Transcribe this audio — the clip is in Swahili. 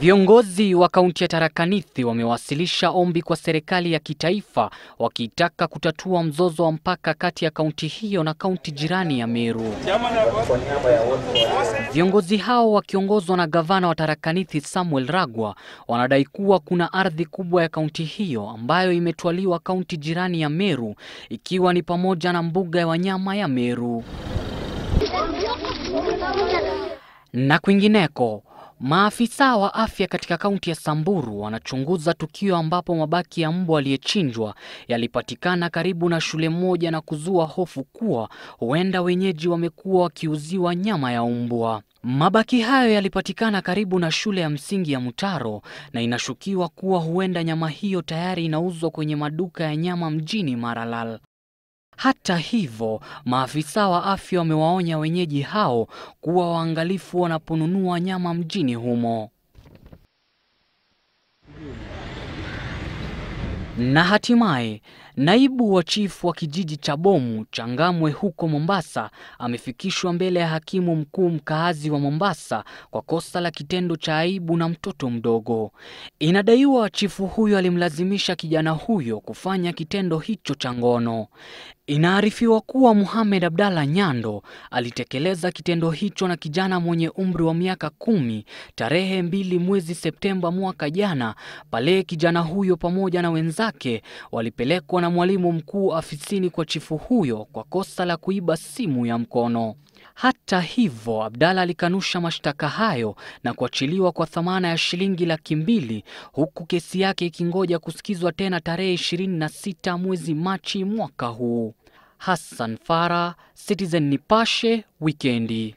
Viongozi wa kaunti ya Tharaka Nithi wamewasilisha ombi kwa serikali ya kitaifa wakitaka kutatua mzozo wa mpaka kati ya kaunti hiyo na kaunti jirani ya Meru. Viongozi hao wakiongozwa na gavana wa Tharaka Nithi Samuel Ragwa wanadai kuwa kuna ardhi kubwa ya kaunti hiyo ambayo imetwaliwa kaunti jirani ya Meru, ikiwa ni pamoja na mbuga ya wanyama ya Meru. Na kwingineko, maafisa wa afya katika kaunti ya Samburu wanachunguza tukio ambapo mabaki ya mbwa aliyechinjwa yalipatikana karibu na shule moja na kuzua hofu kuwa huenda wenyeji wamekuwa wakiuziwa nyama ya mbwa. Mabaki hayo yalipatikana karibu na shule ya msingi ya Mutaro na inashukiwa kuwa huenda nyama hiyo tayari inauzwa kwenye maduka ya nyama mjini Maralal. Hata hivyo, maafisa wa afya wamewaonya wenyeji hao kuwa waangalifu wanaponunua nyama mjini humo. Na hatimaye, naibu wa chifu wa kijiji cha Bomu, Changamwe huko Mombasa, amefikishwa mbele ya hakimu mkuu mkaazi wa Mombasa kwa kosa la kitendo cha aibu na mtoto mdogo. Inadaiwa chifu huyo alimlazimisha kijana huyo kufanya kitendo hicho cha ngono. Inaarifiwa kuwa Mohamed Abdalla Nyando alitekeleza kitendo hicho na kijana mwenye umri wa miaka 10 tarehe 2 mwezi Septemba mwaka jana, pale kijana huyo pamoja na wenzake walipelekwa na mwalimu mkuu afisini kwa chifu huyo kwa kosa la kuiba simu ya mkono. Hata hivyo, Abdalla alikanusha mashtaka hayo na kuachiliwa kwa dhamana ya shilingi 200,000 huku kesi yake ikingoja kusikizwa tena tarehe 26 mwezi Machi mwaka huu. Hassan Farah, Citizen Nipashe, Wikendi.